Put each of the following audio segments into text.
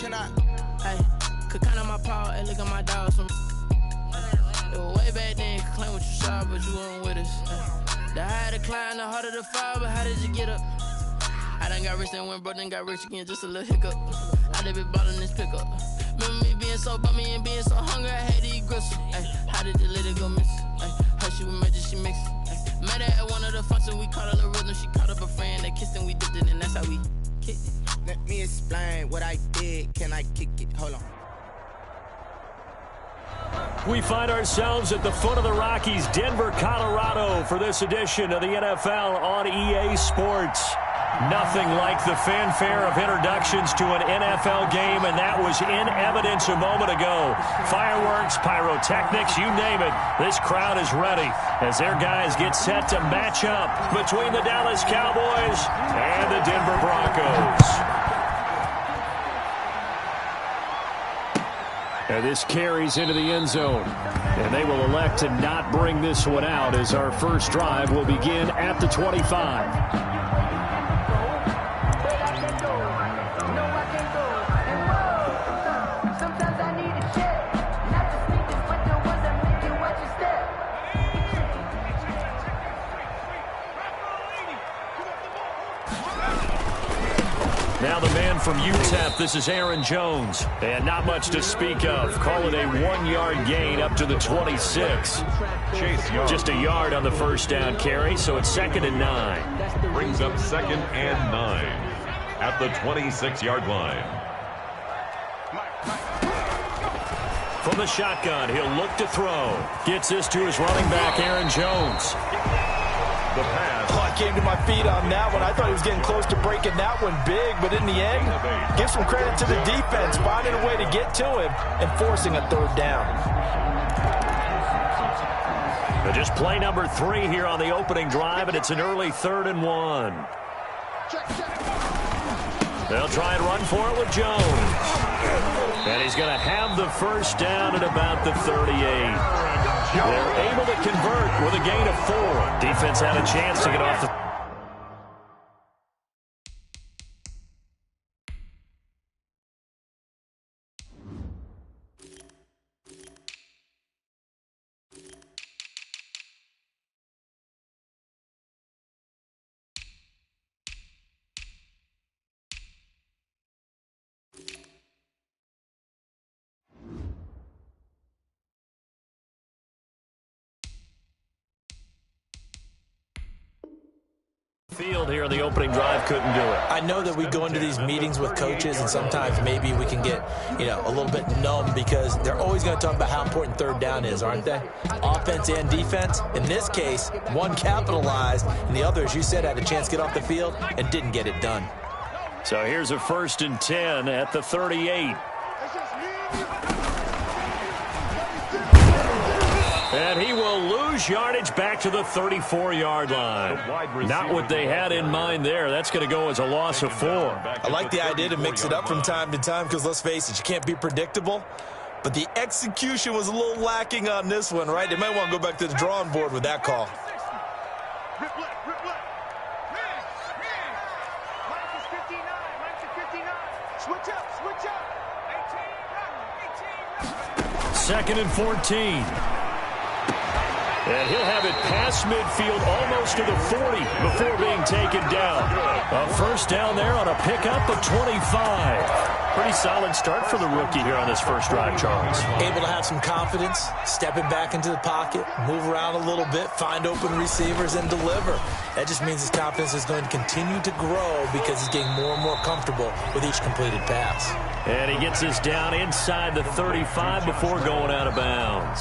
can I? Hey, could count on my paw, hey, look at my dog. Some it was way back then, could claim what you saw, but you weren't with us. The higher the climb, the harder the fall, but how did you get up? I done got rich and went broke, then got rich again, just a little hiccup. I done been ballin' this pickup. Remember me being so bummy and being so hungry, I had to eat gristle. Ay, how did the lady go miss? Ay, her she was magic, she mixed. Ay, met her at one of the functions, we caught a little rhythm. She caught up a friend, they kissed and we dipped it, and that's how we kicked it. Let me explain what I did, can I kick it? Hold on. We find ourselves at the foot of the Rockies, Denver, Colorado, for this edition of the NFL on EA Sports. Nothing like the fanfare of introductions to an NFL game, and that was in evidence a moment ago. Fireworks, pyrotechnics, you name it. This crowd is ready as their guys get set to match up between the Dallas Cowboys and the Denver Broncos. And this carries into the end zone. And they will elect to not bring this one out as our first drive will begin at the 25. Now the man from UTEP, this is Aaron Jones. And not much to speak of. Call it a 1-yard gain up to the 26. Just a yard on the first down carry, so it's 2nd and 9. Brings up 2nd and 9 at the 26-yard line. From the shotgun, he'll look to throw. Gets this to his running back, Aaron Jones. The pass. Oh, I came to my feet on that one. I thought he was getting close to breaking that one big, but in the end, give some credit to the defense, finding a way to get to him and forcing a 3rd down. But just play number 3 here on the opening drive, and it's an early 3rd and 1. They'll try and run for it with Jones. And he's going to have the first down at about the 38. They're able to convert with a gain of 4. Defense had a chance to get off the field here in the opening drive. Couldn't do it. I know that we go into these meetings with coaches, and sometimes maybe we can get, a little bit numb because they're always going to talk about how important 3rd down is, aren't they? Offense and defense. In this case, one capitalized, and the other, as you said, had a chance to get off the field and didn't get it done. So here's a 1st and 10 at the 38. And he will lose yardage back to the 34-yard line. Not what they had in mind there. That's going to go as a loss of 4. I like the idea to mix it up from time to time because, let's face it, you can't be predictable. But the execution was a little lacking on this one, right? They might want to go back to the drawing board with that call. Second and 14. And he'll have it past midfield almost to the 40 before being taken down. A first down there on a pickup of 25. Pretty solid start for the rookie here on this first drive, Charles. Able to have some confidence, stepping back into the pocket, move around a little bit, find open receivers, and deliver. That just means his confidence is going to continue to grow because he's getting more and more comfortable with each completed pass. And he gets this down inside the 35 before going out of bounds.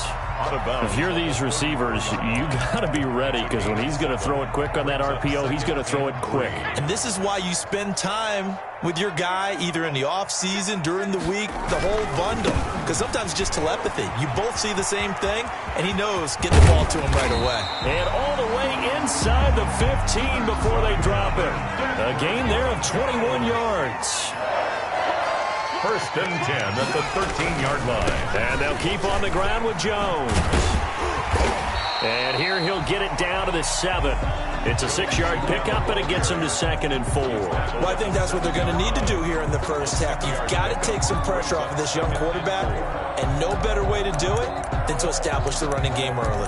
If you're these receivers, you got to be ready because when he's going to throw it quick on that RPO, he's going to throw it quick. And this is why you spend time with your guy either in the offseason, during the week, the whole bundle. Because sometimes it's just telepathy. You both see the same thing, and he knows get the ball to him right away. And all the way inside the 15 before they drop him. A gain there of 21 yards. 1st and 10 at the 13-yard line. And they'll keep on the ground with Jones. And here he'll get it down to the 7. It's a 6-yard pickup, and it gets him to 2nd and 4. Well, I think that's what they're going to need to do here in the first half. You've got to take some pressure off of this young quarterback, and no better way to do it than to establish the running game early.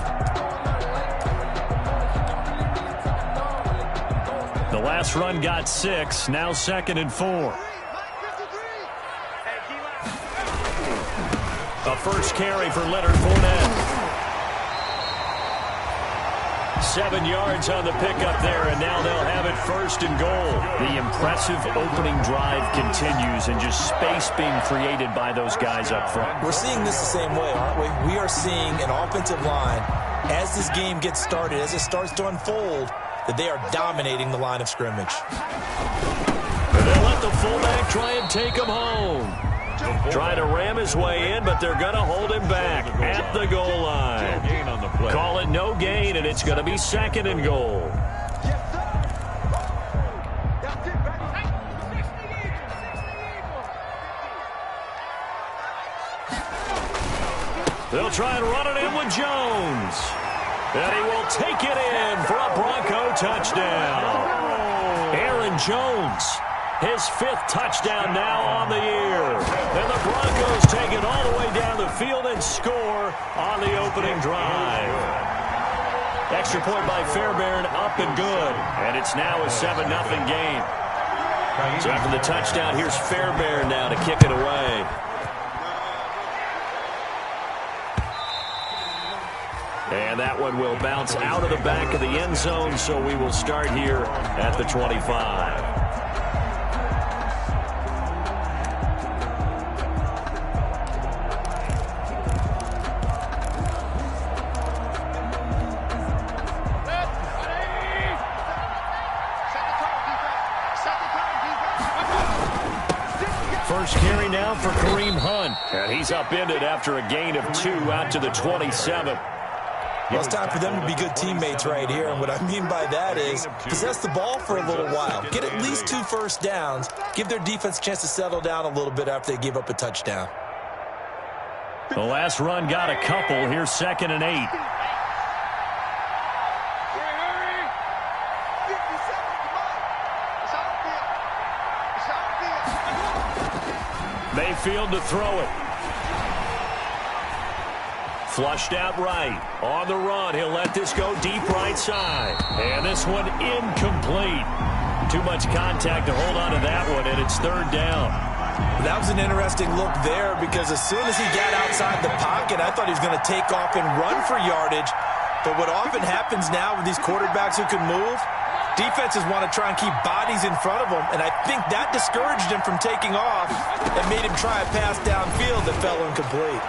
The last run got 6, now 2nd and 4. A first carry for Leonard Fournette. 7 yards on the pickup there, and now they'll have it 1st and goal. The impressive opening drive continues, and just space being created by those guys up front. We're seeing this the same way, aren't we? We are seeing an offensive line, as this game gets started, as it starts to unfold, that they are dominating the line of scrimmage. And they'll let the fullback try and take him home. Trying to ram his way in, but they're going to hold him back at the goal line. Call it no gain, and it's going to be 2nd and goal. They'll try and run it in with Jones. And he will take it in for a Bronco touchdown. Aaron Jones, his 5th touchdown now on the year. And the Broncos take it all the way down the field and score on the opening drive. Extra point by Fairbairn, up and good. And it's now a 7-0 game. So after the touchdown, here's Fairbairn now to kick it away. And that one will bounce out of the back of the end zone, so we will start here at the 25. First carry now for Kareem Hunt. And he's upended after a gain of 2 out to the 27. Well, it's time for them to be good teammates right here. And what I mean by that is possess the ball for a little while. Get at least 2 first downs. Give their defense a chance to settle down a little bit after they give up a touchdown. The last run got a couple. Here's 2nd and 8. Mayfield to throw it. Flushed out right. On the run, he'll let this go deep right side. And this one incomplete. Too much contact to hold on to that one, and it's 3rd down. That was an interesting look there because as soon as he got outside the pocket, I thought he was going to take off and run for yardage. But what often happens now with these quarterbacks who can move, defenses want to try and keep bodies in front of them, and I think that discouraged him from taking off and made him try a pass downfield that fell incomplete.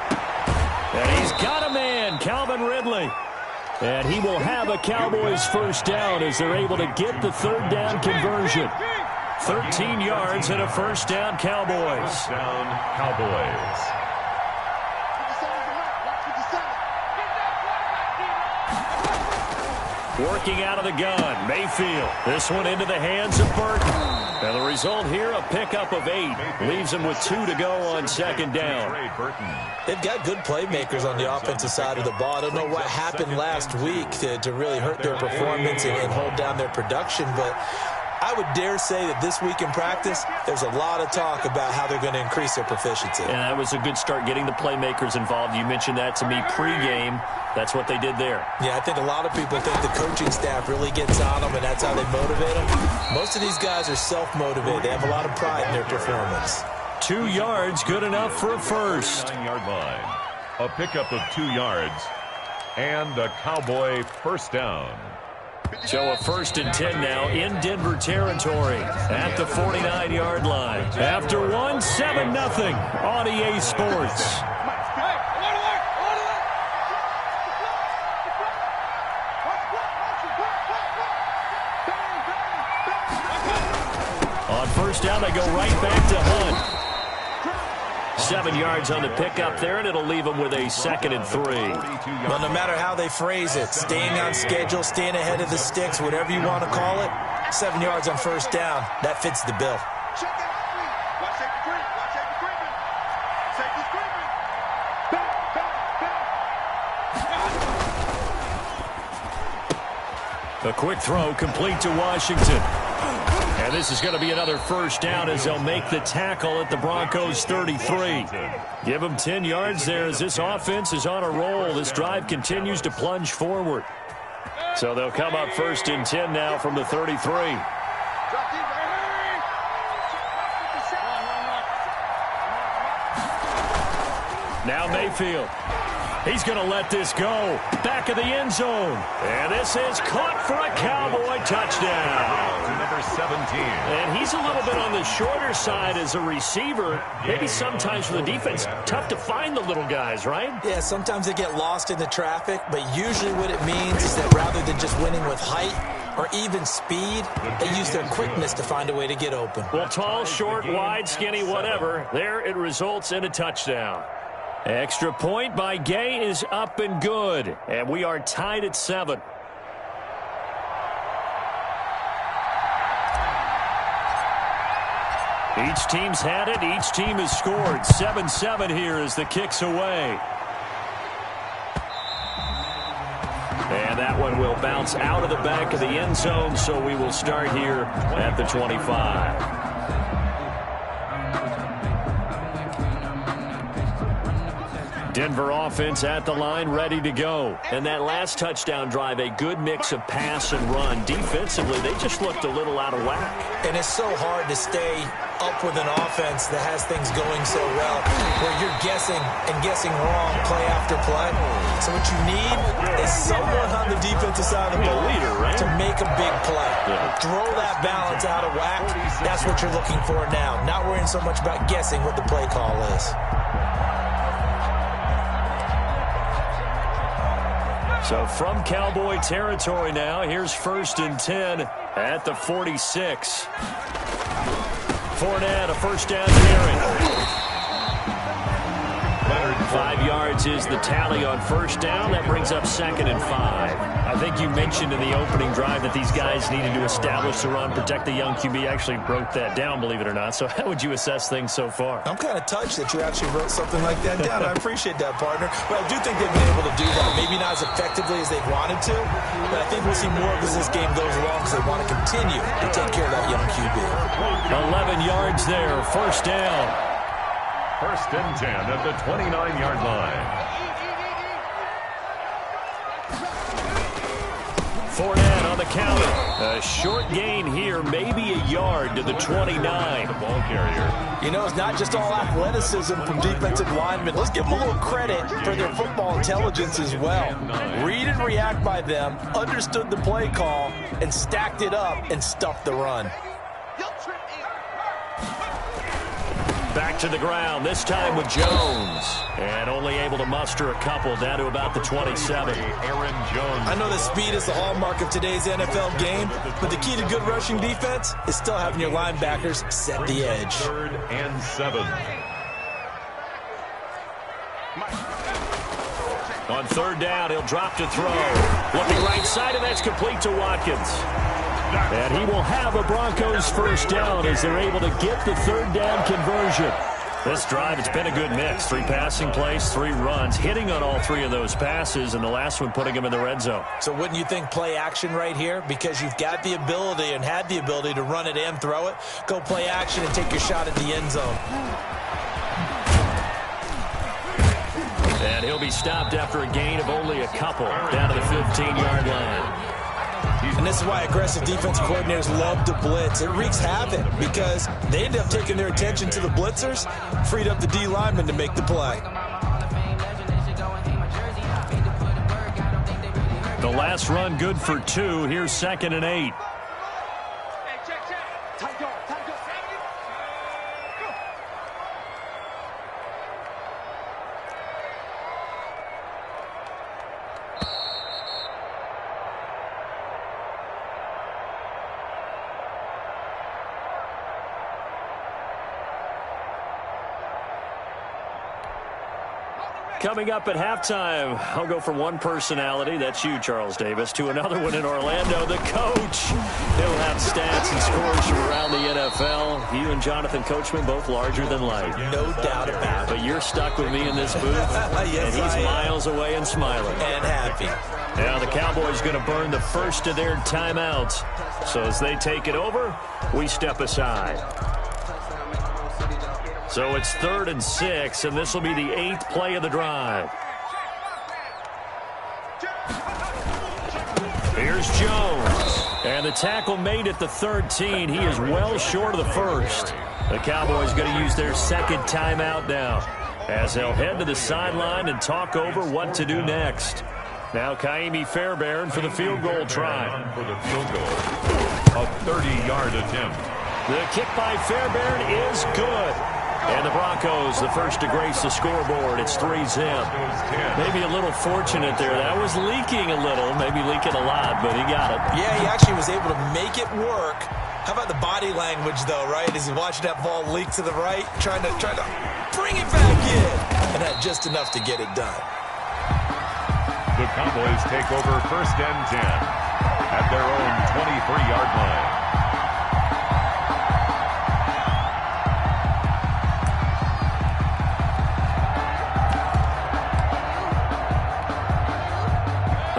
And he's got a man, Calvin Ridley. And he will have a Cowboys first down as they're able to get the 3rd down conversion. 13 yards and a first down, Cowboys. First down, Cowboys. Working out of the gun, Mayfield. This one into the hands of Burton. And the result here, a pickup of 8. Leaves him with 2 to go on 2nd down. They've got good playmakers on the offensive side of the ball. I don't know what happened last week to really hurt their performance and hold down their production, but I would dare say that this week in practice, there's a lot of talk about how they're going to increase their proficiency. And that was a good start, getting the playmakers involved. You mentioned that to me pregame. That's what they did there. Yeah, I think a lot of people think the coaching staff really gets on them, and that's how they motivate them. Most of these guys are self-motivated. They have a lot of pride in their performance. 2 yards, good enough for a first. 9-yard line. A pickup of 2 yards and a Cowboy first down. So a 1st and 10 now in Denver territory at the 49-yard line. After 7-0 on EA Sports. On first down, they go right back to Hunt. 7 yards on the pickup there, and it'll leave them with a 2nd and 3. Well, no matter how they phrase it, staying on schedule, staying ahead of the sticks, whatever you want to call it, 7 yards on first down, that fits the bill. A quick throw complete to Washington. And this is going to be another first down as they'll make the tackle at the Broncos 33. Give them 10 yards there as this offense is on a roll. This drive continues to plunge forward. So they'll come up 1st and 10 now from the 33. Now Mayfield. He's going to let this go. Back of the end zone. And this is caught for a Cowboy touchdown. Number 17. And he's a little bit on the shorter side as a receiver. Maybe sometimes for the defense, tough to find the little guys, right? Yeah, sometimes they get lost in the traffic, but usually what it means is that rather than just winning with height or even speed, they use their quickness to find a way to get open. Well, tall, short, wide, skinny, whatever. There it results in a touchdown. Extra point by Gay is up and good. And we are tied at 7. Each team's had it. Each team has scored. 7-7 here as the kick's away. And that one will bounce out of the back of the end zone, so we will start here at the 25. Denver offense at the line, ready to go. And that last touchdown drive, a good mix of pass and run. Defensively, they just looked a little out of whack. And it's so hard to stay up with an offense that has things going so well, where you're guessing and guessing wrong play after play. So what you need is someone on the defensive side of the ball leader, right? to make a big play. Yeah. Throw that balance out of whack. That's what you're looking for now. Not worrying so much about guessing what the play call is. So from Cowboy territory now, here's 1st and 10 at the 46. Fournette, a first down carry. 5 yards is the tally on first down. That brings up 2nd and 5. I think you mentioned in the opening drive that these guys needed to establish the run, protect the young QB. Actually wrote that down, believe it or not. So how would you assess things so far? I'm kind of touched that you actually wrote something like that down. I appreciate that, partner. But I do think they've been able to do that. Maybe not as effectively as they've wanted to, but I think we'll see more of as this game goes along because they want to continue to take care of that young QB. 11 yards there, first down. 1st and 10 at the 29-yard line. Fournette on the counter. A short gain here, maybe a yard to the 29. The ball carrier. You know, it's not just all athleticism from defensive linemen. Let's give them a little credit for their football intelligence as well. Read and react by them, understood the play call, and stacked it up and stuffed the run. Back to the ground, this time with Jones. And only able to muster a couple down to about the 27. Aaron Jones. I know that speed is the hallmark of today's NFL game, but the key to good rushing defense is still having your linebackers set the edge. 3rd and 7. On 3rd down, he'll drop to throw. Looking right side, and that's complete to Watkins. And he will have a Broncos first down as they're able to get the 3rd down conversion. This drive, it's been a good mix. 3 passing plays, 3 runs, hitting on all 3 of those passes, and the last one putting them in the red zone. So wouldn't you think play action right here? Because you've got the ability and had the ability to run it and throw it. Go play action and take your shot at the end zone. And he'll be stopped after a gain of only a couple down to the 15-yard line. And this is why aggressive defensive coordinators love to blitz. It wreaks havoc because they end up taking their attention to the blitzers, freed up the D lineman to make the play. The last run good for 2. Here's 2nd and 8. Coming up at halftime, I'll go from one personality, that's you, Charles Davis, to another one in Orlando, the coach. He'll have stats and scores from around the NFL. You and Jonathan Coachman, both larger than life. No doubt about it. But you're stuck with me in this booth, Yes, and he's miles away and smiling. And happy. Now the Cowboys going to burn the first of their timeouts. So as they take it over, we step aside. So it's 3rd and 6, and this will be the 8th play of the drive. Here's Jones. And the tackle made at the 13. He is well short of the first. The Cowboys going to use their second timeout now, as they'll head to the sideline and talk over what to do next. Now Kaimi Fairbairn for the field goal try. For the field goal, a 30-yard attempt. The kick by Fairbairn is good. And the Broncos, the first to grace the scoreboard. It's 3-zip. Maybe a little fortunate there. That was leaking a little, maybe leaking a lot, but he got it. Yeah, he actually was able to make it work. How about the body language, though, right? As he's watching that ball leak to the right, trying to bring it back in. And had just enough to get it done. The Cowboys take over 1st and 10 at their own 23-yard line.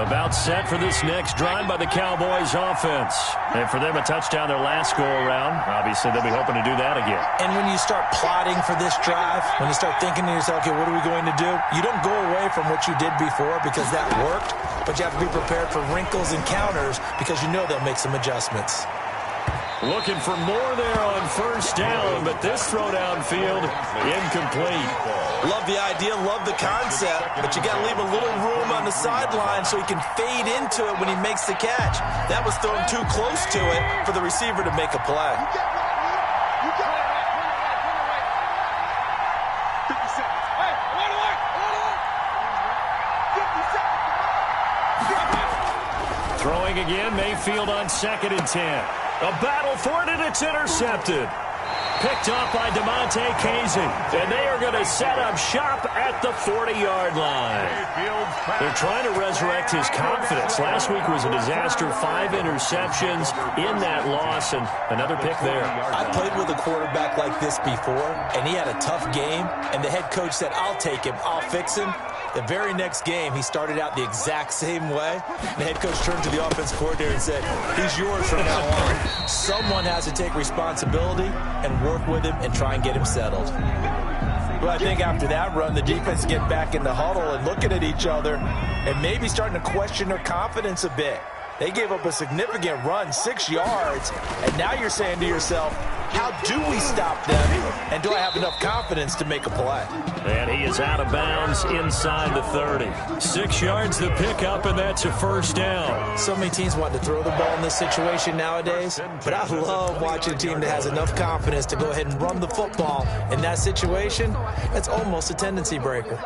About set for this next drive by the Cowboys offense. And for them, a touchdown their last go-around. Obviously, they'll be hoping to do that again. And when you start plotting for this drive, when you start thinking to yourself, okay, what are we going to do? You don't go away from what you did before because that worked, but you have to be prepared for wrinkles and counters because you know they'll make some adjustments. Looking for more there on 1st down, but this throw downfield, incomplete. Love the idea, love the concept, but you got to leave a little room on the sideline so he can fade into it when he makes the catch. That was thrown too close to it for the receiver to make a play. Throwing again, Mayfield on 2nd and 10. A battle for it, and it's intercepted. Picked off by DeMonte Kazin. And they are going to set up shop at the 40-yard line. They're trying to resurrect his confidence. Last week was a disaster. 5 interceptions in that loss, and another pick there. I played with a quarterback like this before, and he had a tough game, and the head coach said, I'll take him, I'll fix him. The very next game, he started out the exact same way. The head coach turned to the offense coordinator and said, he's yours from now on. Someone has to take responsibility and work with him and try and get him settled. Well, I think after that run, the defense get back in the huddle and looking at each other and maybe starting to question their confidence a bit. They gave up a significant run, 6 yards, and now you're saying to yourself, how do we stop them, and do I have enough confidence to make a play? And he is out of bounds inside the 30. 6 yards the pickup, and that's a 1st down. So many teams want to throw the ball in this situation nowadays, but I love watching a team that has enough confidence to go ahead and run the football. In that situation, that's almost a tendency breaker.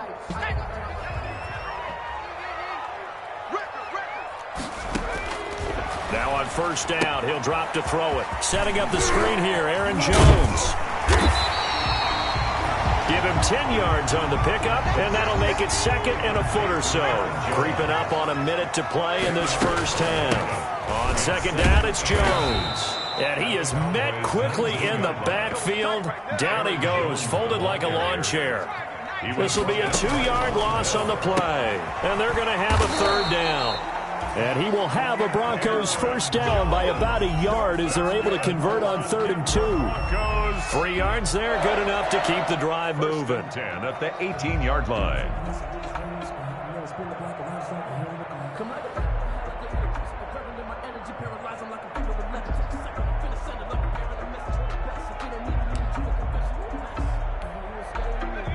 Now on 1st down, he'll drop to throw it. Setting up the screen here, Aaron Jones. Give him 10 yards on the pickup, and that'll make it 2nd and a foot or so. Creeping up on a minute to play in this 1st half. On 2nd down, it's Jones. And he is met quickly in the backfield. Down he goes, folded like a lawn chair. This will be a 2-yard loss on the play, and they're going to have a 3rd down. And he will have a Broncos 1st down by about a yard as they're able to convert on 3rd and 2. 3 yards there, good enough to keep the drive moving. 10 at the 18-yard line.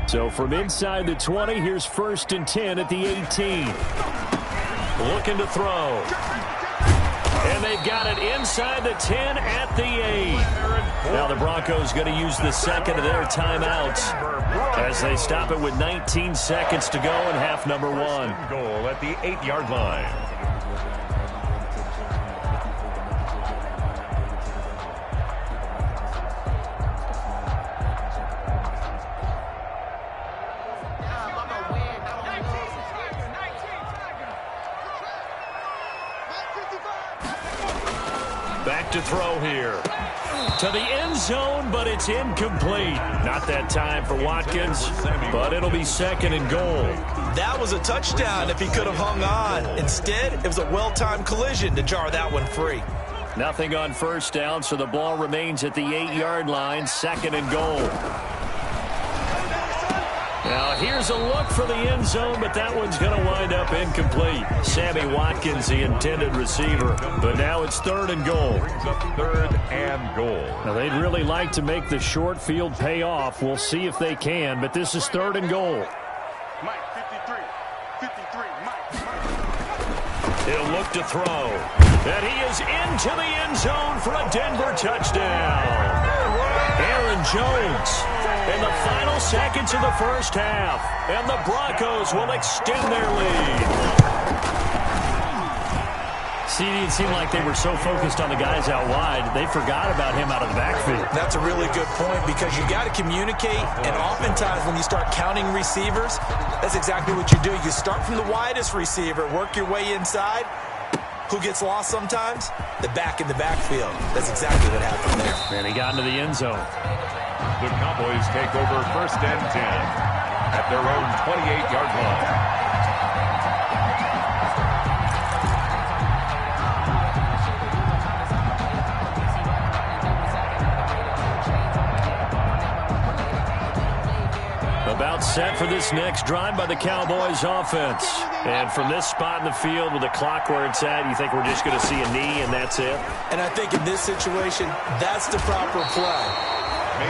So from inside the 20, here's 1st and 10 at the 18. Looking to throw. And they've got it inside the 10 at the 8. Now the Broncos going to use the 2nd of their timeouts as they stop it with 19 seconds to go in half number 1. Goal at the 8-yard line. Back to throw here. To the end zone, but it's incomplete. Not that time for Watkins, but it'll be second and goal. That was a touchdown if he could have hung on. Instead, it was a well-timed collision to jar that one free. Nothing on first down, so the ball remains at the 8-yard line, second and goal. Now, here's a look for the end zone, but that one's going to wind up incomplete. Sammy Watkins, the intended receiver, but now it's third and goal. Third and goal. Now, they'd really like to make the short field pay off. We'll see if they can, but this is third and goal. Mike, 53, Mike. He'll look to throw. And he is into the end zone for a Denver touchdown. Aaron Jones in the final seconds of the first half. And the Broncos will extend their lead. See, it seemed like they were so focused on the guys out wide, they forgot about him out of the backfield. That's a really good point because you got to communicate, and oftentimes when you start counting receivers, that's exactly what you do. You start from the widest receiver, work your way inside. Who gets lost sometimes? The back in the backfield. That's exactly what happened there. And he got into the end zone. The Cowboys take over first and 10 at their own 28-yard line. About set for this next drive by the Cowboys offense. And from this spot in the field with the clock where it's at, you think we're just going to see a knee and that's it? And I think in this situation, that's the proper play.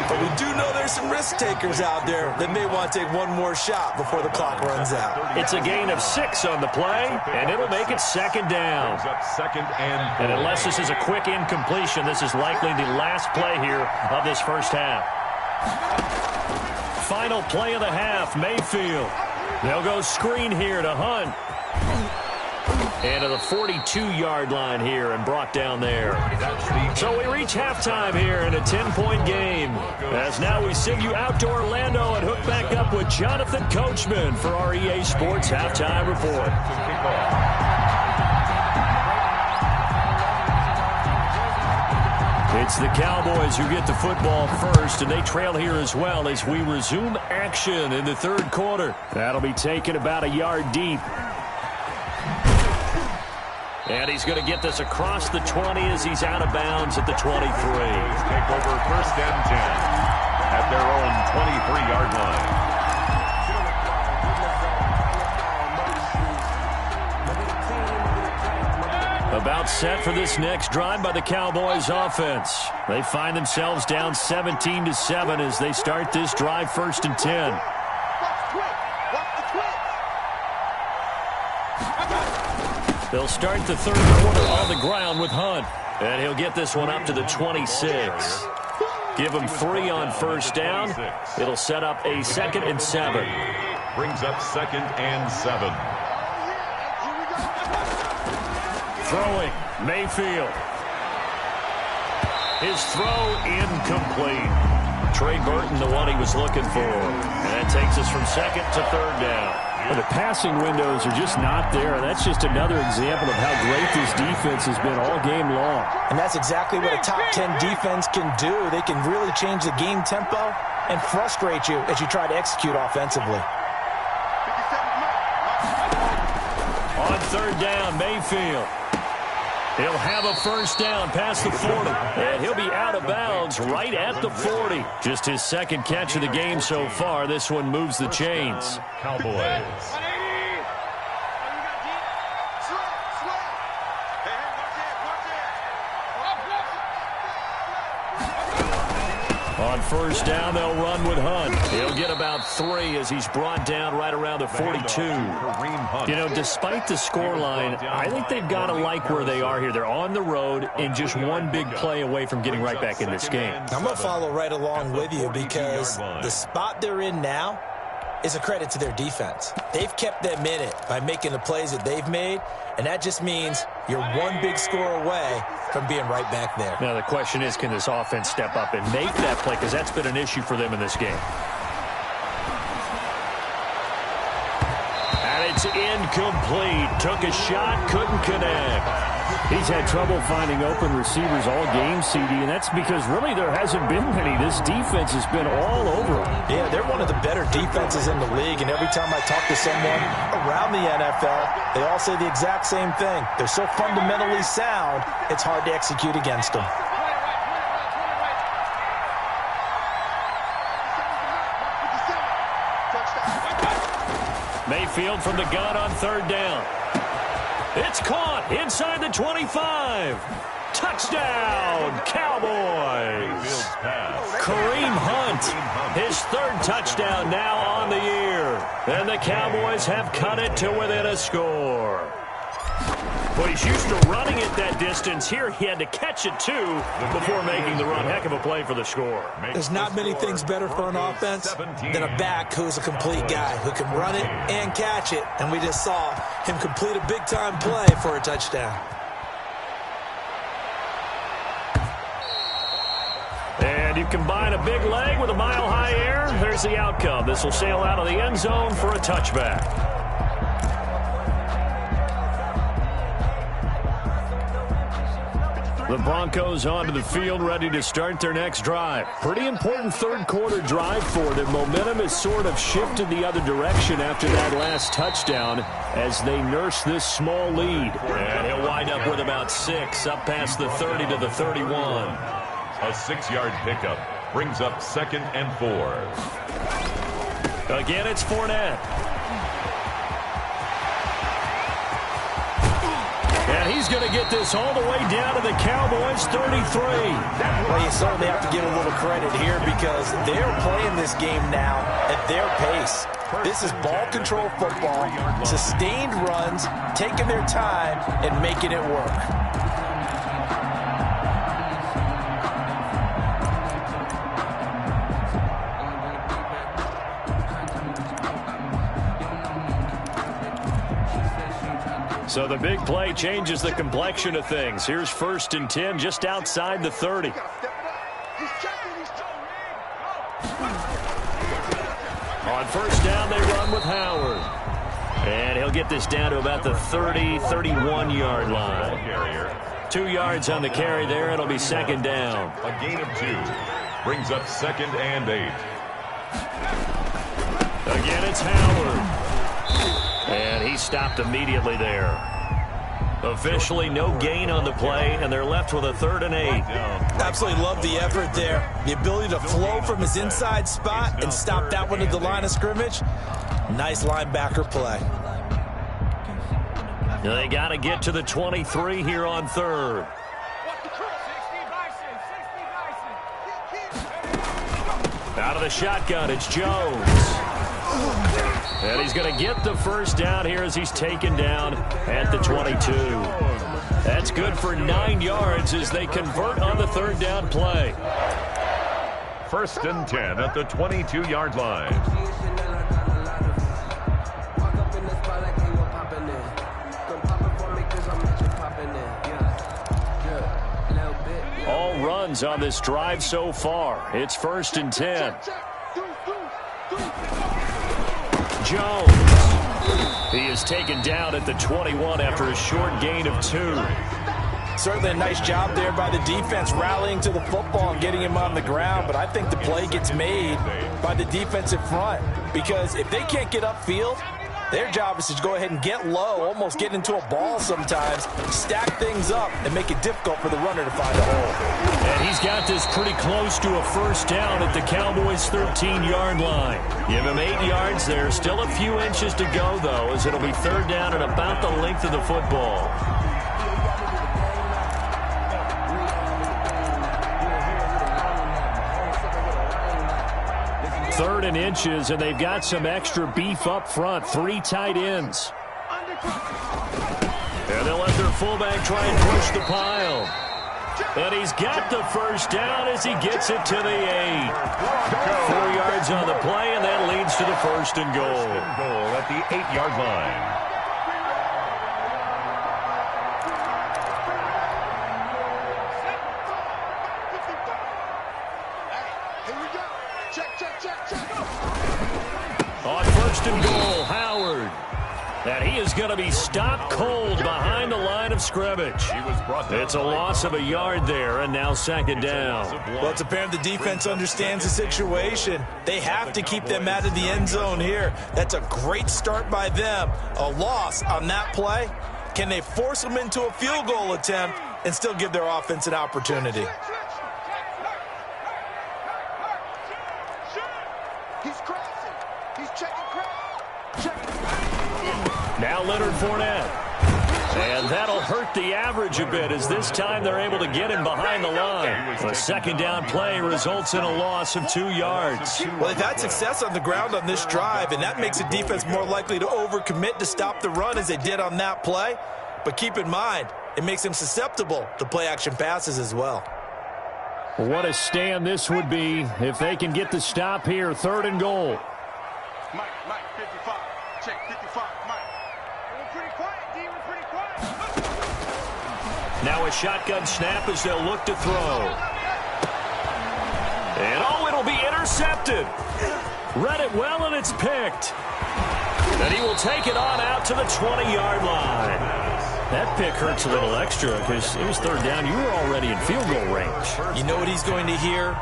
But we do know there's some risk takers out there that may want to take one more shot before the clock runs out. It's a gain of 6 on the play, and it'll make it second down. And unless this is a quick incompletion, this is likely the last play here of this first half. Final play of the half, Mayfield. They'll go screen here to Hunt. And to the 42-yard line here and brought down there. So we reach halftime here in a 10-point game. As now we send you out to Orlando and hook back up with Jonathan Coachman for our EA Sports Halftime Report. It's the Cowboys who get the football first, and they trail here as well as we resume action in the third quarter. That'll be taken about a yard deep. And he's going to get this across the 20 as he's out of bounds at the 23. Take over first and 10 at their own 23-yard line. About set for this next drive by the Cowboys offense. They find themselves down 17-7 as they start this drive first and 10. They'll start the third quarter on the ground with Hunt. And he'll get this one up to the 26. Give him 3 on first down. It'll set up a second and 7. Brings up second and 7. Throwing, Mayfield. His throw incomplete. Trey Burton, the one he was looking for. And that takes us from second to third down. Well, the passing windows are just not there. That's just another example of how great this defense has been all game long. And that's exactly what a top 10 defense can do. They can really change the game tempo and frustrate you as you try to execute offensively. On third down, Mayfield. He'll have a first down past the 40. And he'll be out of bounds right at the 40. Just his second catch of the game so far. This one moves the chains. Cowboys. On first down, they'll run with Hunt. He'll get about 3 as he's brought down right around the 42. You know, despite the scoreline, I think they've got to like where they are here. They're on the road and just one big play away from getting right back in this game. I'm going to follow right along with you because the spot they're in now is a credit to their defense. They've kept them in it by making the plays that they've made, and that just means you're one big score away from being right back there. Now the question is, can this offense step up and make that play? Because that's been an issue for them in this game. And it's incomplete. Took a shot, couldn't connect. He's had trouble finding open receivers all game, CD, and that's because really there hasn't been many. This defense has been all over him. Yeah, they're one of the better defenses in the league, and every time I talk to someone around the NFL, they all say the exact same thing. They're so fundamentally sound, it's hard to execute against them. Mayfield from the gun on third down. It's caught inside the 25. Touchdown, Cowboys. Kareem Hunt, his third touchdown now on the year. And the Cowboys have cut it to within a score. Well, he's used to running it that distance. Here he had to catch it, too, before making the run. Heck of a play for the score. There's not many things better for an offense than a back who's a complete guy who can run it and catch it. And we just saw him complete a big-time play for a touchdown. And you combine a big leg with a mile-high air. There's the outcome. This will sail out of the end zone for a touchback. The Broncos onto the field, ready to start their next drive. Pretty important third-quarter drive for them. Momentum has sort of shifted the other direction after that last touchdown as they nurse this small lead. And he'll wind up with about 6, up past the 30 to the 31. A 6-yard pickup brings up 2nd and 4. Again, it's Fournette. And he's going to get this all the way down to the Cowboys' 33. Well, you certainly have to give a little credit here because they're playing this game now at their pace. This is ball control football, sustained runs, taking their time and making it work. So the big play changes the complexion of things. Here's 1st and 10 just outside the 30. On first down, they run with Howard. And he'll get this down to about the 30, 31-yard line. 2 yards on the carry there. It'll be 2nd down. A gain of 2 brings up 2nd and 8. Again, it's Howard. And he stopped immediately there. Officially no gain on the play, and they're left with a 3rd and 8. Absolutely love the effort there. The ability to flow from his inside spot and stop that one at the line of scrimmage. Nice linebacker play. They got to get to the 23 here on 3rd. Out of the shotgun, it's Jones. And he's going to get the first down here as he's taken down at the 22. That's good for 9 yards as they convert on the 3rd down play. 1st and 10 at the 22-yard line. All runs on this drive so far. It's 1st and 10. Jones. He is taken down at the 21 after a short gain of 2. Certainly a nice job there by the defense rallying to the football and getting him on the ground, but I think the play gets made by the defensive front because if they can't get upfield, their job is to go ahead and get low, almost get into a ball sometimes, stack things up, and make it difficult for the runner to find a hole. And he's got this pretty close to a first down at the Cowboys' 13-yard line. Give him 8 yards there. Still a few inches to go, though, as it'll be 3rd down and about the length of the football. Third and inches, and they've got some extra beef up front. 3 tight ends. And they'll let their fullback try and push the pile. And he's got the first down as he gets it to the 8. 4 yards on the play, and that leads to the 1st and goal. Goal at the 8-yard line. On 1st and goal, Howard. And he is going to be stopped cold behind the line of scrimmage. It's a loss of a yard there, and now second down. Well, it's apparent the defense understands the situation. They have to keep them out of the end zone here. That's a great start by them. A loss on that play. Can they force them into a field goal attempt and still give their offense an opportunity? Now Leonard Fournette. And that'll hurt the average a bit as this time they're able to get him behind the line. A second down play results in a loss of 2 yards. Well, they've had success on the ground on this drive, and that makes the defense more likely to overcommit to stop the run as they did on that play. But keep in mind, it makes them susceptible to play-action passes as well. What a stand this would be if they can get the stop here, 3rd and goal. Mike, 55. Check 55, Mike. We're pretty quiet, D. We're pretty quiet. Now a shotgun snap as they'll look to throw. And it'll be intercepted. Read it well, and it's picked. And he will take it on out to the 20-yard line. That pick hurts a little extra because it was 3rd down. You were already in field goal range. You know what he's going to hear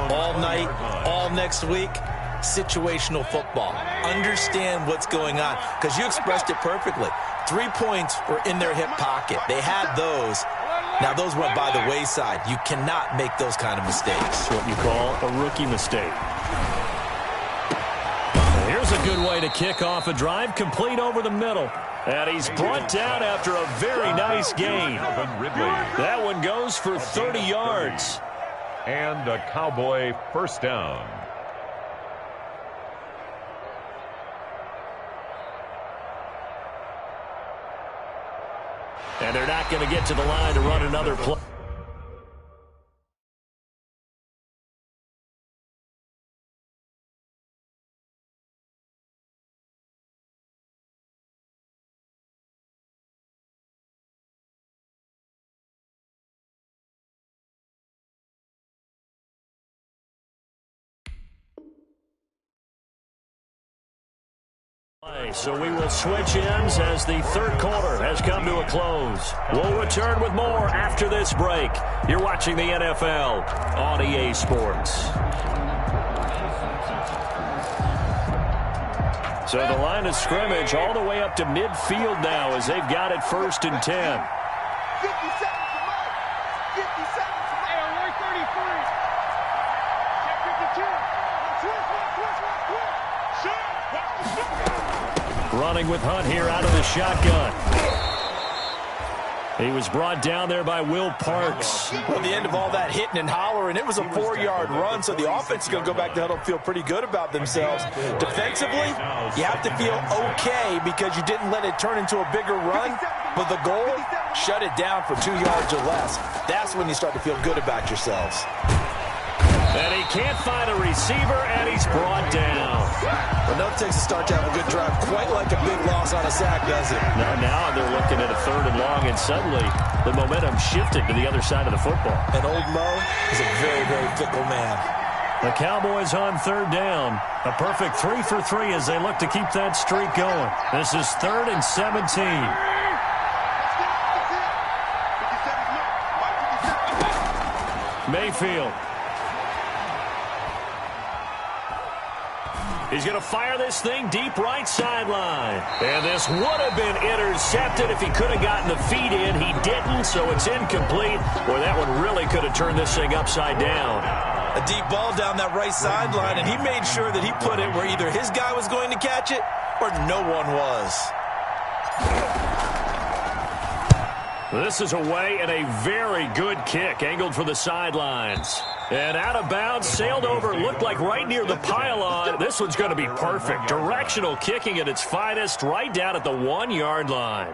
all night, all next week? Situational football. Understand what's going on, because you expressed it perfectly. 3 points were in their hip pocket. They had those. Now those went by the wayside. You cannot make those kind of mistakes. What you call a rookie mistake. Here's a good way to kick off a drive, complete over the middle. And he's brought down after a very nice gain. That one goes for 30 yards. And a Cowboy first down. And they're not going to get to the line to run another play. So we will switch ends as the 3rd quarter has come to a close. We'll return with more after this break. You're watching the NFL on EA Sports. So the line of scrimmage all the way up to midfield now as they've got it 1st and 10. 57 to Mike. 57 to Mike. Hey, we're 33. Check 52. Twist. Running with Hunt here out of the shotgun. He was brought down there by Will Parks. Well, the end of all that hitting and hollering, it was a 4-yard run, so the offense is going to go back to huddle and feel pretty good about themselves. Defensively, you have to feel okay because you didn't let it turn into a bigger run, but the goal, shut it down for 2 yards or less. That's when you start to feel good about yourselves. And he can't find a receiver, and he's brought down. Well, no, it takes a start to have a good drive, quite like a big loss on a sack, does it? Now they're looking at a 3rd and long, and suddenly the momentum shifted to the other side of the football. And old Mo is a very, very fickle man. The Cowboys on 3rd down. A perfect 3 for 3 as they look to keep that streak going. This is 3rd and 17. Mayfield. He's going to fire this thing deep right sideline. And this would have been intercepted if he could have gotten the feet in. He didn't, so it's incomplete. Boy, that one really could have turned this thing upside down. A deep ball down that right sideline, and he made sure that he put it where either his guy was going to catch it or no one was. This is away and a very good kick, angled for the sidelines. And out of bounds, sailed over, looked like right near the pylon. This one's going to be perfect. Directional kicking at its finest, right down at the 1-yard line.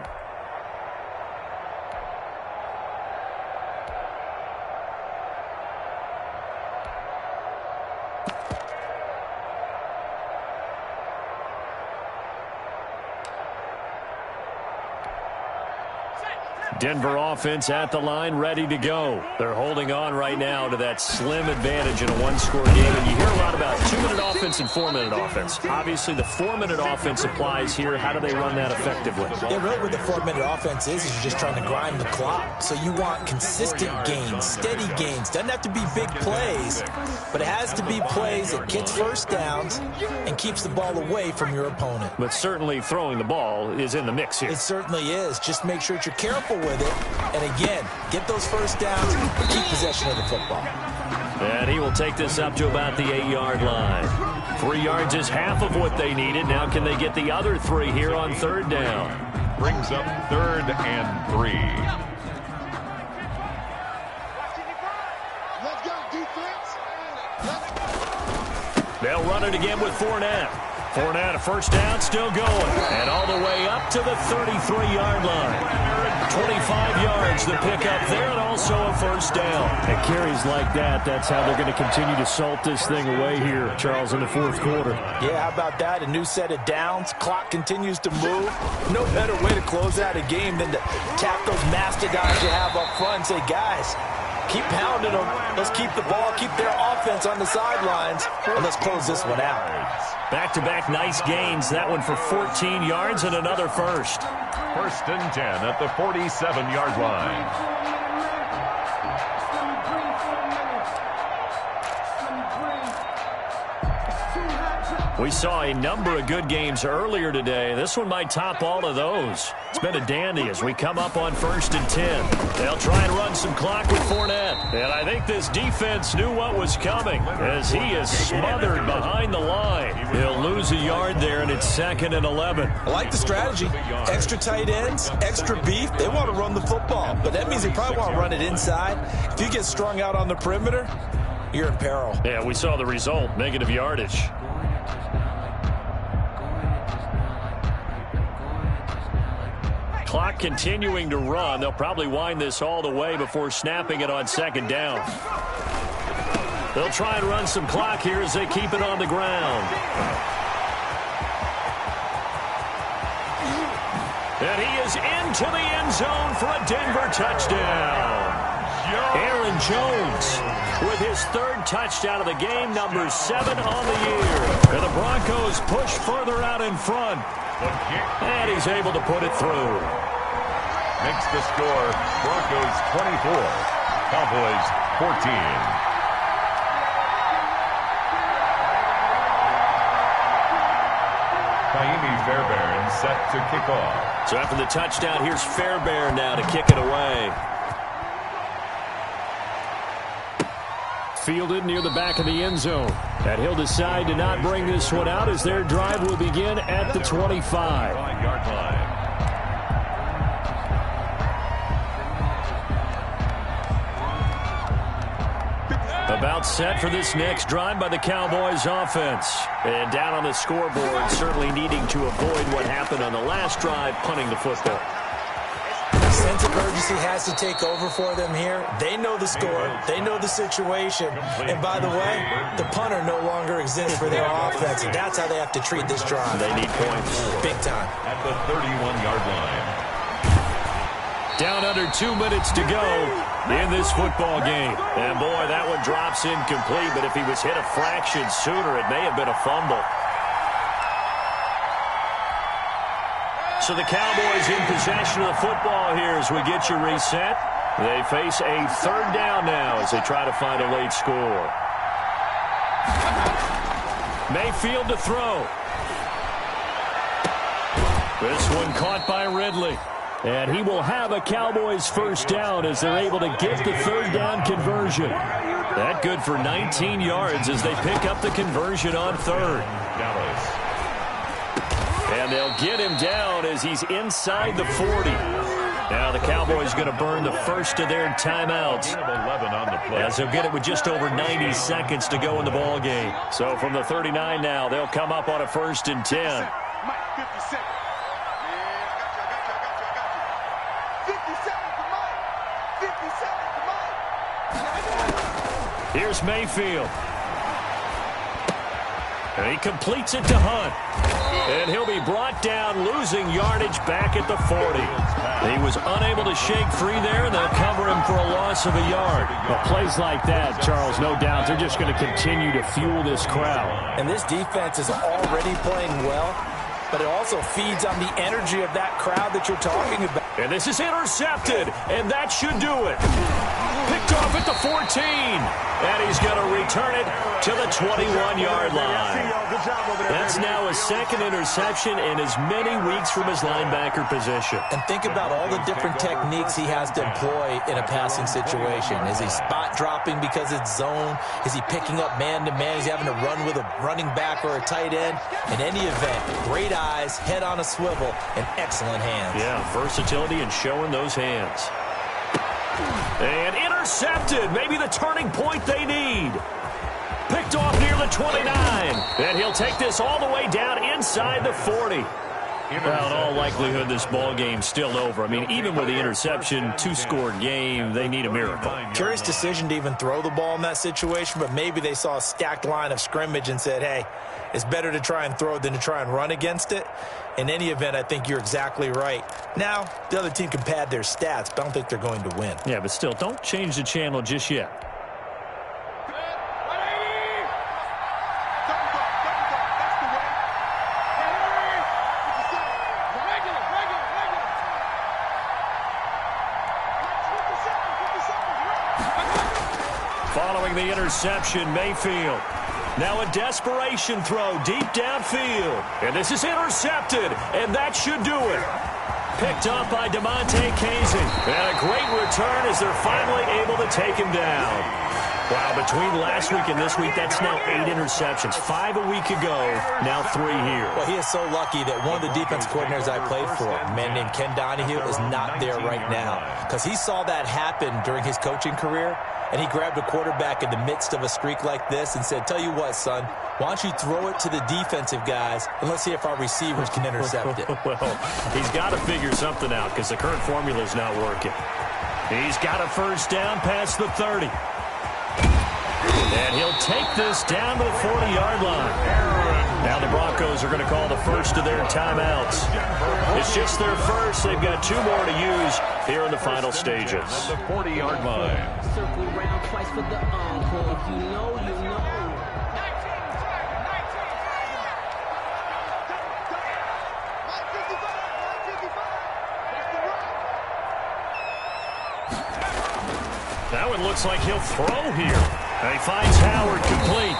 Denver offense at the line, ready to go. They're holding on right now to that slim advantage in a one-score game. And you hear a lot about 2-minute offense and 4-minute offense. Obviously, the 4-minute offense applies here. How do they run that effectively? Yeah, really what the 4-minute offense is you're just trying to grind the clock. So you want consistent gains, steady gains. Doesn't have to be big plays, but it has to be plays that gets first downs and keeps the ball away from your opponent. But certainly throwing the ball is in the mix here. It certainly is. Just make sure that you're careful with it. And again, get those first downs and keep possession of the football. And he will take this up to about the 8-yard line. 3 yards is half of what they needed. Now can they get the other 3 here on 3rd down? Brings up 3rd and 3. Let's go, defense. They'll run it again with Fournette. Fournette, a first down, still going. And all the way up to the 33-yard line. 25 yards the pickup there, and also a first down. And carries like that, that's how they're going to continue to salt this thing away here, Charles, in the 4th quarter. Yeah, how about that? A new set of downs. Clock continues to move. No better way to close out a game than to tap those mastodons you have up front and say, guys, keep pounding them. Let's keep the ball, keep their offense on the sidelines, and let's close this one out. Back-to-back nice gains. That one for 14 yards and another first. 1st and 10 at the 47-yard line. We saw a number of good games earlier today. This one might top all of those. It's been a dandy as we come up on 1st and 10. They'll try and run some clock with Fournette. And I think this defense knew what was coming as he is smothered behind the line. He'll lose a yard there, and it's 2nd and 11. I like the strategy. Extra tight ends, extra beef. They want to run the football, but that means they probably want to run it inside. If you get strung out on the perimeter, you're in peril. Yeah, we saw the result, negative yardage. Clock continuing to run. They'll probably wind this all the way before snapping it on 2nd down. They'll try and run some clock here as they keep it on the ground. And he is into the end zone for a Denver touchdown. Aaron Jones with his 3rd touchdown of the game, number 7 on the year. And the Broncos push further out in front. And he's able to put it through. Makes the score Broncos 24, Cowboys 14. Kaimi Fairbairn set to kick off. So after the touchdown, here's Fairbairn now to kick it away. Fielded near the back of the end zone. And he'll decide to not bring this one out as their drive will begin at the 25. 5-yard line. About set for this next drive by the Cowboys offense. And down on the scoreboard, certainly needing to avoid what happened on the last drive, punting the football. Sense of urgency has to take over for them here. They know the score. They know the situation. And by the way, the punter no longer exists for their offense. And that's how they have to treat this drive. They need points. Big time. At the 31-yard line. Down under 2 minutes to go in this football game. And boy, that one drops incomplete. But if he was hit a fraction sooner, it may have been a fumble. So the Cowboys in possession of the football here as we get you reset. They face a 3rd down now as they try to find a late score. Mayfield to throw. This one caught by Ridley. And he will have a Cowboys first down as they're able to get the 3rd down conversion. That good for 19 yards as they pick up the conversion on 3rd. Dallas. And they'll get him down as he's inside the 40. Now the Cowboys going to burn the first of their timeouts. 11 on the play. As they'll get it with just over 90 seconds to go in the ball game. So from the 39 now, they'll come up on a 1st and 10. Mike, 57. Here's Mayfield. And he completes it to Hunt. And he'll be brought down, losing yardage back at the 40. He was unable to shake free there, and they'll cover him for a loss of a yard. Well, plays like that, Charles, no doubt, they're just going to continue to fuel this crowd. And this defense is already playing well, but it also feeds on the energy of that crowd that you're talking about. And this is intercepted, and that should do it. Picked off at the 14, and he's going to return it to the 21-yard line. That's now his second interception in as many weeks from his linebacker position. And think about all the different techniques he has to employ in a passing situation. Is he spot dropping because it's zone? Is he picking up man-to-man? Is he having to run with a running back or a tight end? In any event, great eyes, head on a swivel, and excellent hands. Yeah, versatility and showing those hands. And intercepted. Maybe the turning point they need. Picked off near the 29. And he'll take this all the way down inside the 40. Well, in all likelihood, this ball game's still over. I mean, even with the interception, two-score game, they need a miracle. Curious decision to even throw the ball in that situation, but maybe they saw a stacked line of scrimmage and said, hey, it's better to try and throw than to try and run against it. In any event, I think you're exactly right. Now, the other team can pad their stats, but I don't think they're going to win. Yeah, but still, don't change the channel just yet. Following the interception, Mayfield. Now a desperation throw deep downfield. And this is intercepted, and that should do it. Picked up by DeMonte Casey. And a great return as they're finally able to take him down. Wow, between last week and this week, that's now 8 interceptions. 5 a week ago, now 3 here. Well, he is so lucky that one of the defense coordinators I played for, a man named Ken Donahue, is not there right now. Because he saw that happen during his coaching career, and he grabbed a quarterback in the midst of a streak like this and said, tell you what, son, why don't you throw it to the defensive guys, and let's see if our receivers can intercept it. Well, he's got to figure something out because the current formula is not working. He's got a first down past the 30. And he'll take this down to the 40-yard line. Now the Broncos are going to call the first of their timeouts. It's just their first. They've got 2 more to use here in the final stages. At the 40-yard line. Circle round twice for the encore. If you know, you know. That one looks like he'll throw here. And he finds Howard complete.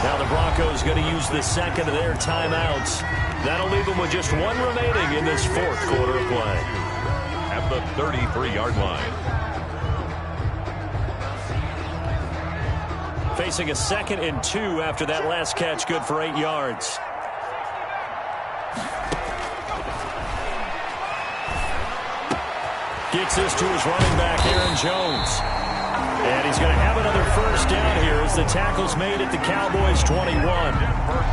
Now the Broncos going to use the second of their timeouts. That'll leave them with just 1 remaining in this 4th quarter of play. At the 33-yard line. Facing a 2nd and 2 after that last catch, good for 8 yards. Gets this to his running back, Aaron Jones. And he's going to have another first down here as the tackle's made at the Cowboys' 21.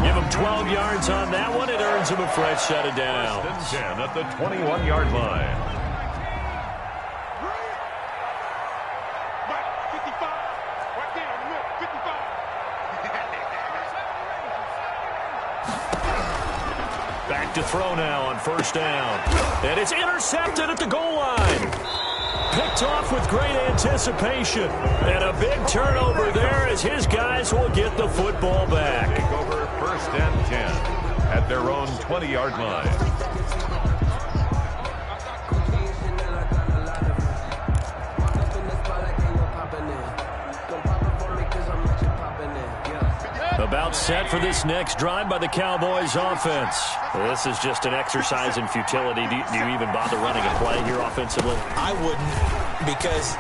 Give him 12 yards on that one. It earns him a fresh set of downs. 10 at the 21-yard line. 55. Right there in the middle. 55. Back to throw now on first down. And it's intercepted at the goal line. Picked off with great anticipation. And a big turnover there as his guys will get the football back. Take over 1st and 10 at their own 20-yard line. About set for this next drive by the Cowboys offense. This is just an exercise in futility. Do you even bother running a play here offensively? I wouldn't, because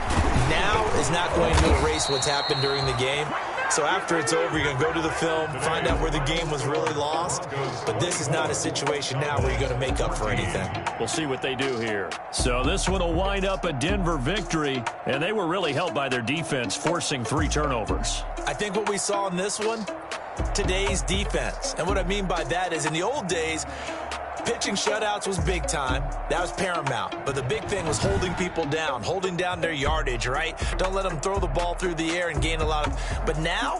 now is not going to erase what's happened during the game. So after it's over, you're going to go to the film, find out where the game was really lost. But this is not a situation now where you're going to make up for anything. We'll see what they do here. So this one will wind up a Denver victory, and they were really helped by their defense, forcing 3 turnovers. I think what we saw in this one, today's defense. And what I mean by that is in the old days, pitching shutouts was big time. That was paramount. But the big thing was holding people down, holding down their yardage, right? Don't let them throw the ball through the air and gain a lot of... But now,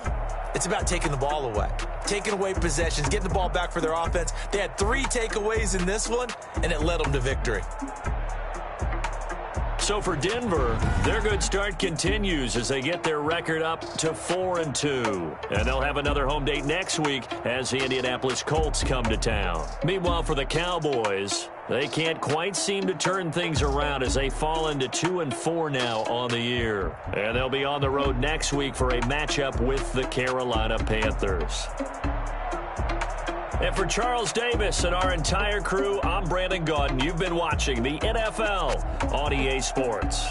It's about taking the ball away, taking away possessions, getting the ball back for their offense. They had 3 takeaways in this one, and it led them to victory. So for Denver, their good start continues as they get their record up to 4-2. And they'll have another home date next week as the Indianapolis Colts come to town. Meanwhile, for the Cowboys, they can't quite seem to turn things around as they fall into 2-4 now on the year. And they'll be on the road next week for a matchup with the Carolina Panthers. And for Charles Davis and our entire crew, I'm Brandon Gaudin. You've been watching the NFL on EA Sports.